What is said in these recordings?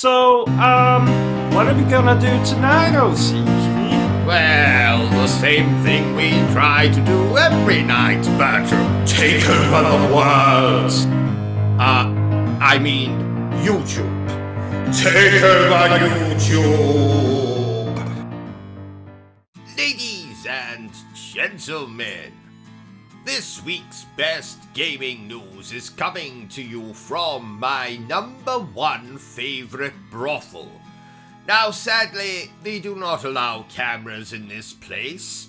What are we gonna do tonight, O.C.G? Well, the same thing we try to do every night, Bertrum. Take over the world. I mean, YouTube. Take over YouTube. Ladies and gentlemen, this week's best gaming news is coming to you from my #1 favorite brothel. Now, sadly, they do not allow cameras in this place,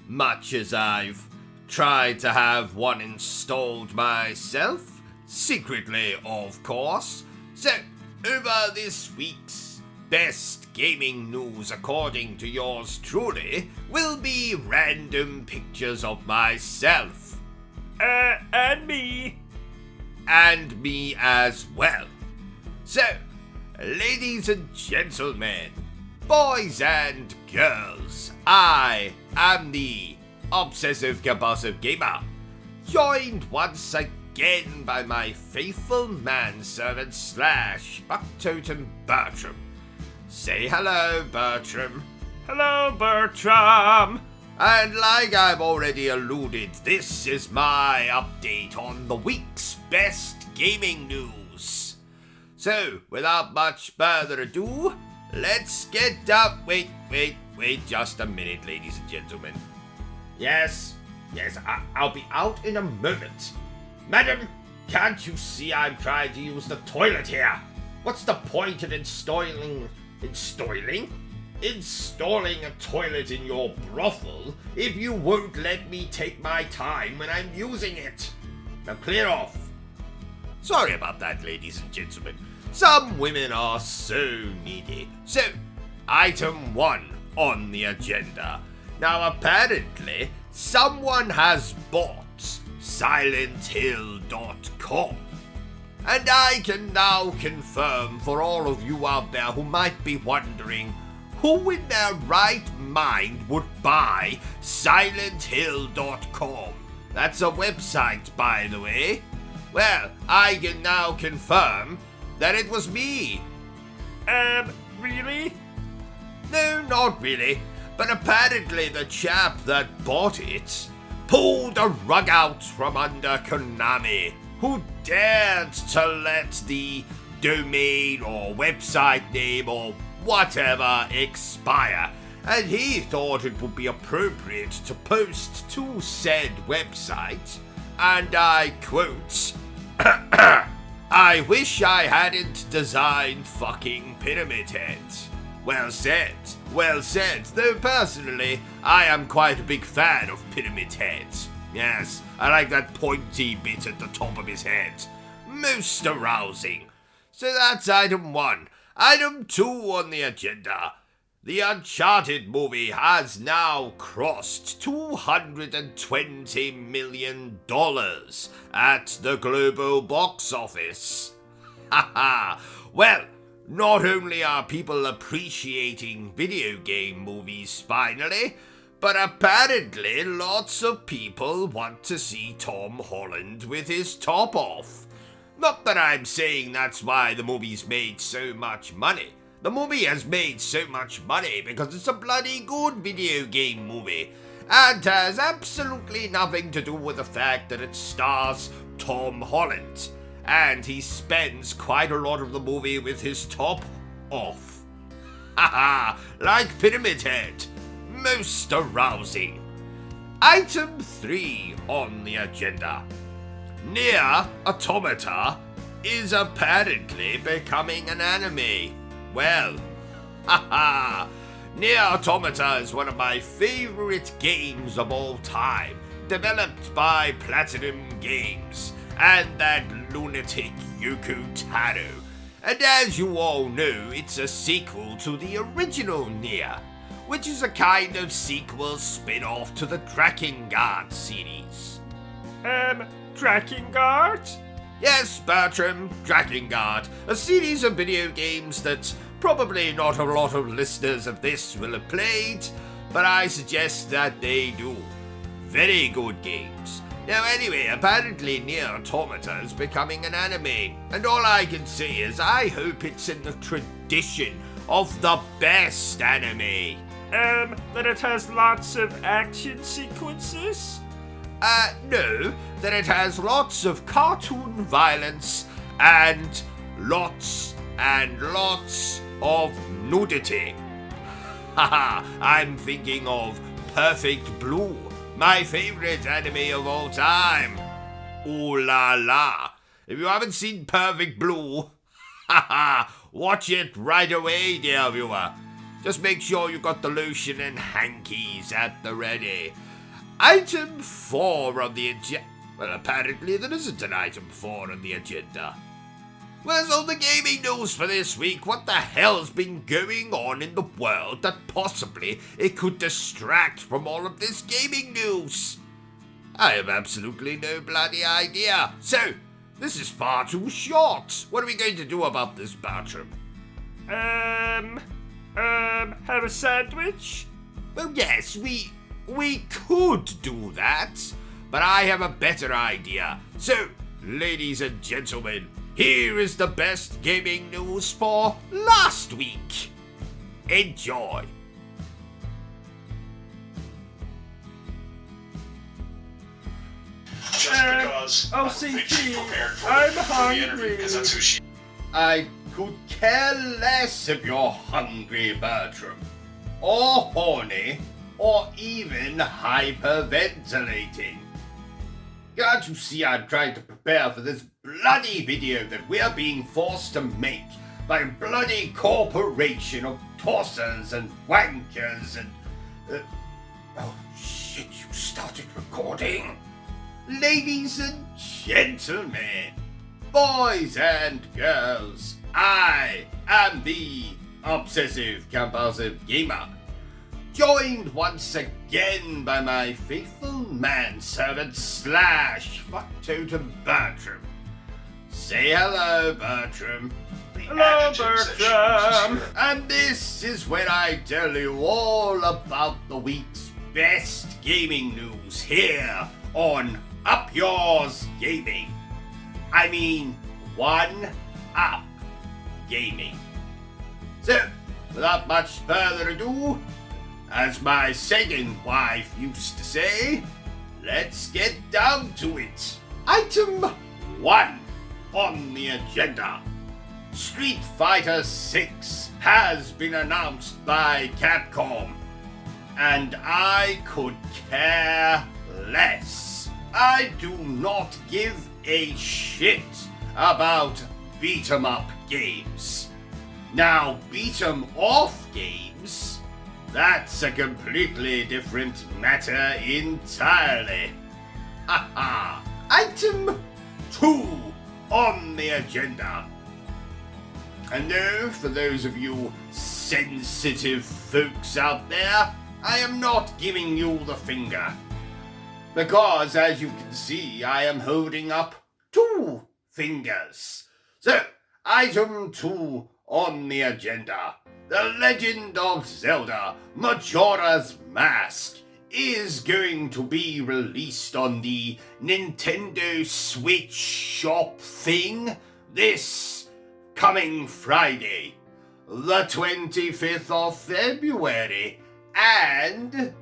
much as I've tried to have one installed myself, secretly, of course. So, over this week's best gaming news, according to yours truly, will be random pictures of myself. And me. And me as well. So, ladies and gentlemen, boys and girls, I am the Obsessive Compulsive Gamer, joined once again by my faithful manservant / Bucktotem Bertrum. Say hello, Bertrum. Hello, Bertrum. And like I've already alluded, this is my update on the week's best gaming news. So, without much further ado, let's get up. Wait just a minute, ladies and gentlemen. Yes, I'll be out in a moment. Madam, can't you see I'm trying to use the toilet here? What's the point of installing a toilet in your brothel if you won't let me take my time when I'm using it? Now clear off. Sorry about that, ladies and gentlemen. Some women are so needy. So, item 1 on the agenda. Now, apparently, someone has bought SilentHill.com. And I can now confirm for all of you out there who might be wondering, who in their right mind would buy SilentHill.com? That's a website, by the way. Well, I can now confirm that it was me. Really? No, not really. But apparently the chap that bought it pulled a rug out from under Konami, who dared to let the domain or website name or whatever expire, and he thought it would be appropriate to post to said website, and I quote, I wish I hadn't designed fucking Pyramid Head. Well said, though personally, I am quite a big fan of Pyramid Head. Yes, I like that pointy bit at the top of his head. Most arousing. So that's item 1. Item 2 on the agenda. The Uncharted movie has now crossed $220 million at the global box office. Haha. Well, not only are people appreciating video game movies finally, but apparently lots of people want to see Tom Holland with his top off. Not that I'm saying that's why the movie's made so much money. The movie has made so much money because it's a bloody good video game movie, and has absolutely nothing to do with the fact that it stars Tom Holland, and he spends quite a lot of the movie with his top off. Haha, like Pyramid Head. Most arousing. Item 3 on the agenda. Nier Automata is apparently becoming an anime. Well, haha. Nier Automata is one of my favorite games of all time, developed by Platinum Games and that lunatic Yoko Taro. And as you all know, it's a sequel to the original Nier, which is a kind of sequel spin-off to the Drakengard series. Drakengard? Yes, Bertram, Drakengard, a series of video games that probably not a lot of listeners of this will have played, but I suggest that they do. Very good games. Now anyway, apparently Nier Automata is becoming an anime, and all I can say is I hope it's in the tradition of the best anime. That it has lots of action sequences? No, that it has lots of cartoon violence and lots of nudity. Haha, I'm thinking of Perfect Blue, my favorite anime of all time. Ooh la la. If you haven't seen Perfect Blue, haha, watch it right away, dear viewer. Just make sure you got the lotion and hankies at the ready. Item 4 on the agenda. Well, apparently there isn't an item 4 on the agenda. Where's all the gaming news for this week? What the hell's been going on in the world that possibly it could distract from all of this gaming news? I have absolutely no bloody idea. So, this is far too short. What are we going to do about this, Bertrum? Have a sandwich? Well, yes, we could do that, but I have a better idea. So, ladies and gentlemen, here is the best gaming news for last week. Enjoy. Just because OCG, I'm hungry. Because that's who she. I could care less if you're hungry, Bertram, or horny, or even hyperventilating. Can't you see I'm trying to prepare for this bloody video that we're being forced to make by a bloody corporation of tossers and wankers and... Oh shit, you started recording? Ladies and gentlemen, boys and girls, I am the Obsessive Compulsive Gamer, joined once again by my faithful manservant / fucktotem Bertrum. Say hello, Bertrum. Hello, Bertram. And this is when I tell you all about the week's best gaming news here on Up Yours Gaming. I mean, One Up Gaming. So, without much further ado, as my second wife used to say, let's get down to it. Item 1 on the agenda. Street Fighter 6 has been announced by Capcom, and I could care less. I do not give a shit about beat-em-up games. Now, beat-em-off games, that's a completely different matter entirely. Haha. Item 2 on the agenda. And no, for those of you sensitive folks out there, I am not giving you the finger. Because, as you can see, I am holding up 2 fingers. So, item 2 on the agenda. The Legend of Zelda Majora's Mask is going to be released on the Nintendo Switch shop thing this coming Friday, the 25th of February, and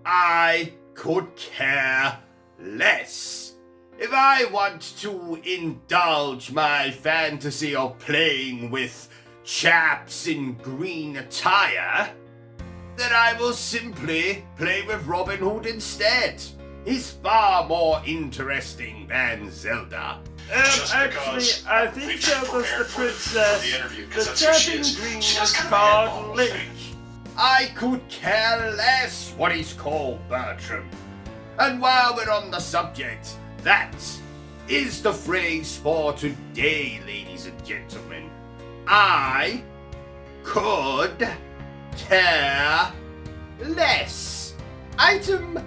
I could care less. If I want to indulge my fantasy of playing with chaps in green attire, then I will simply play with Robin Hood instead. He's far more interesting than Zelda. Actually, I think Zelda's the princess. The chap in green is called Link. I could care less what he's called, Bertram. And while we're on the subject, that is the phrase for today, ladies and gentlemen. I could care less. Item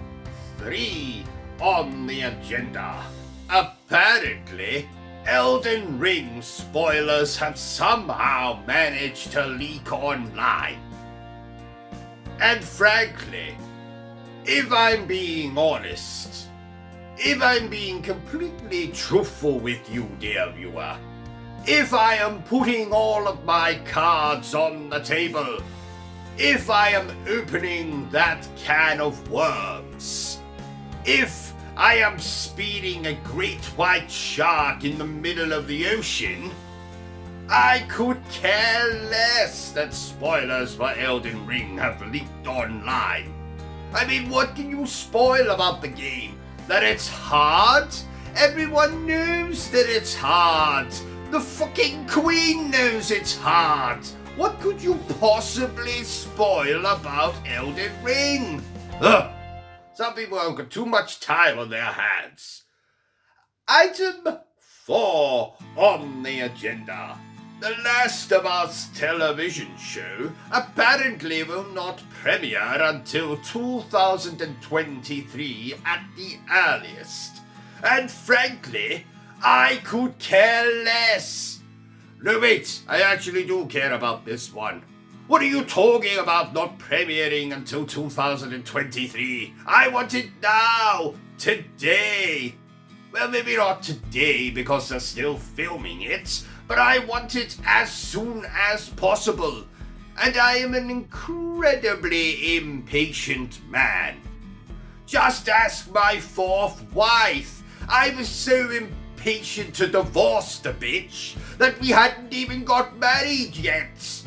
3 on the agenda. Apparently, Elden Ring spoilers have somehow managed to leak online. And frankly, if I'm being honest, if I'm being completely truthful with you, dear viewer, if I am putting all of my cards on the table, if I am opening that can of worms, if I am speeding a great white shark in the middle of the ocean, I could care less that spoilers for Elden Ring have leaked online. I mean, what can you spoil about the game? That it's hard? Everyone knows that it's hard. The fucking Queen knows it's hard. What could you possibly spoil about Elden Ring? Ugh. Some people have got too much time on their hands. Item 4 on the agenda. The Last of Us television show apparently will not premiere until 2023 at the earliest. And frankly, I could care less. No, wait, I actually do care about this one. What are you talking about not premiering until 2023? I want it now! Today! Well, maybe not today because they're still filming it, but I want it as soon as possible. And I am an incredibly impatient man. Just ask my fourth wife. I was so impatient to divorce the bitch that we hadn't even got married yet.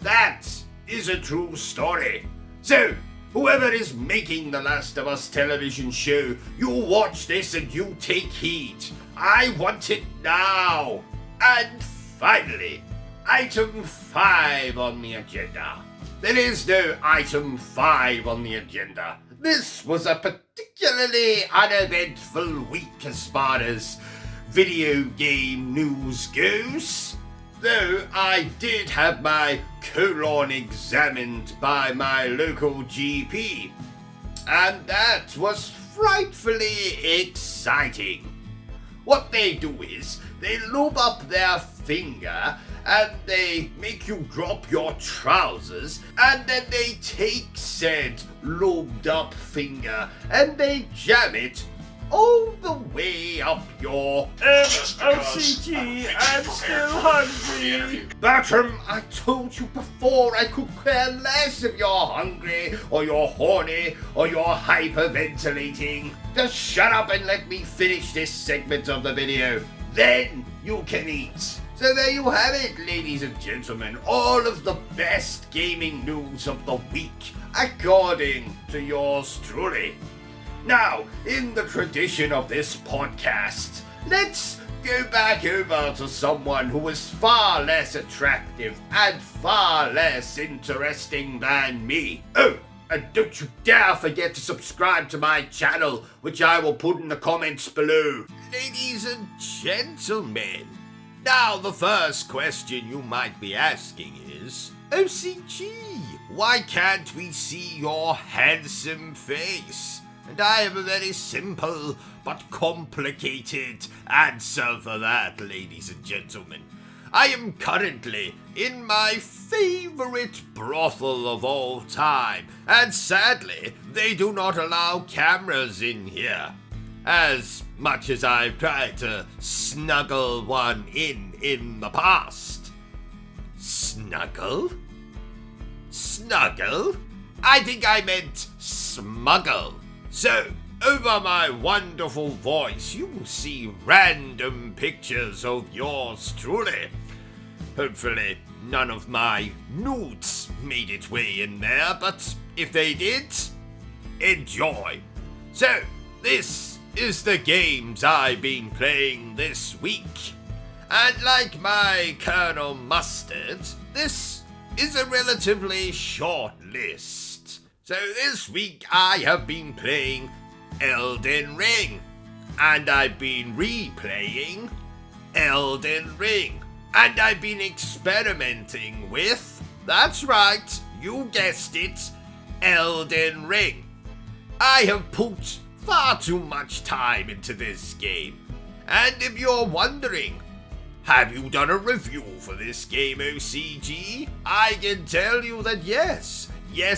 That is a true story. So, whoever is making the Last of Us television show, you watch this and you take heed. I want it now. And finally, item 5 on the agenda. There is no item 5 on the agenda. This was a particularly uneventful week as far as video game news goes. Though I did have my colon examined by my local GP, and that was frightfully exciting. What they do is, they lube up their finger and they make you drop your trousers, and then they take said lubed up finger and they jam it all the way up your... O.C.G, I'm still hungry. Bertrum, I told you before I could care less if you're hungry, or you're horny, or you're hyperventilating. Just shut up and let me finish this segment of the video. Then you can eat. So there you have it, ladies and gentlemen. All of the best gaming news of the week, according to yours truly. Now, in the tradition of this podcast, let's go back over to someone who is far less attractive and far less interesting than me. Oh, and don't you dare forget to subscribe to my channel, which I will put in the comments below. Ladies and gentlemen, now the first question you might be asking is, O.C.G, why can't we see your handsome face? And I have a very simple but complicated answer for that, ladies and gentlemen. I am currently in my favorite brothel of all time, and sadly, they do not allow cameras in here. As much as I've tried to snuggle one in the past. Snuggle? Snuggle? I think I meant smuggle. So, over my wonderful voice, you will see random pictures of yours truly. Hopefully, none of my nudes made its way in there, but if they did, enjoy. So, this is the games I've been playing this week. And like my Colonel Mustard, this is a relatively short list. So this week I have been playing Elden Ring, and I've been replaying Elden Ring, and I've been experimenting with, that's right, you guessed it, Elden Ring. I have put far too much time into this game, and if you're wondering, have you done a review for this game, O.C.G? I can tell you that yes,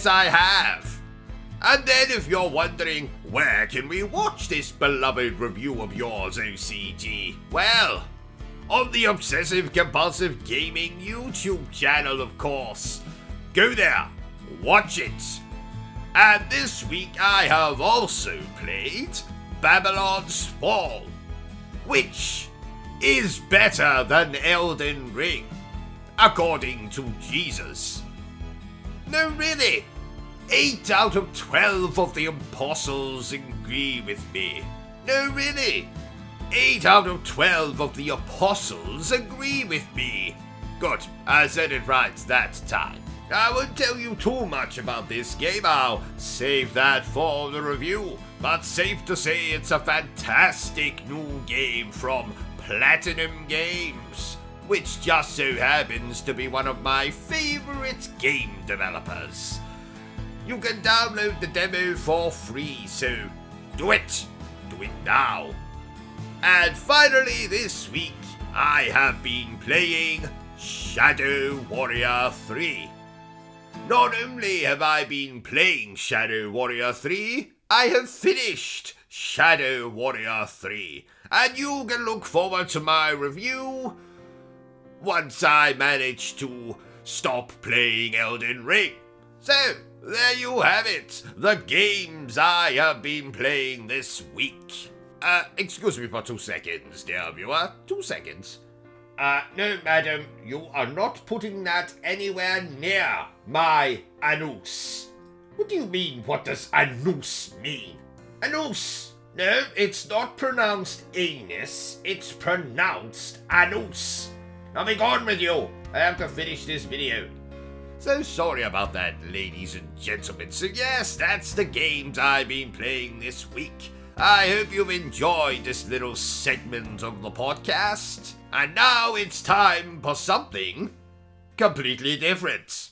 I have. And then if you're wondering, where can we watch this beloved review of yours, O.C.G? Well, on the Obsessive Compulsive Gaming YouTube channel, of course. Go there, watch it. And this week I have also played Babylon's Fall, which is better than Elden Ring, according to Jesus. No, really. 8 out of 12 of the apostles agree with me. No, really. 8 out of 12 of the apostles agree with me. Good, I said it right that time. I won't tell you too much about this game, I'll save that for the review. But safe to say it's a fantastic new game from Platinum Games, which just so happens to be one of my favorite game developers. You can download the demo for free, so do it. Do it now. And finally this week, I have been playing Shadow Warrior 3. Not only have I been playing Shadow Warrior 3, I have finished Shadow Warrior 3. And you can look forward to my review once I manage to stop playing Elden Ring. So, there you have it, the games I have been playing this week. Excuse me for 2 seconds, dear viewer. 2 seconds. No, madam, you are not putting that anywhere near my anus. What do you mean, what does anus mean? Anus! No, it's not pronounced anus, it's pronounced anus. Now be gone with you, I have to finish this video. So sorry about that, ladies and gentlemen. So yes, that's the games I've been playing this week. I hope you've enjoyed this little segment of the podcast. And now it's time for something completely different.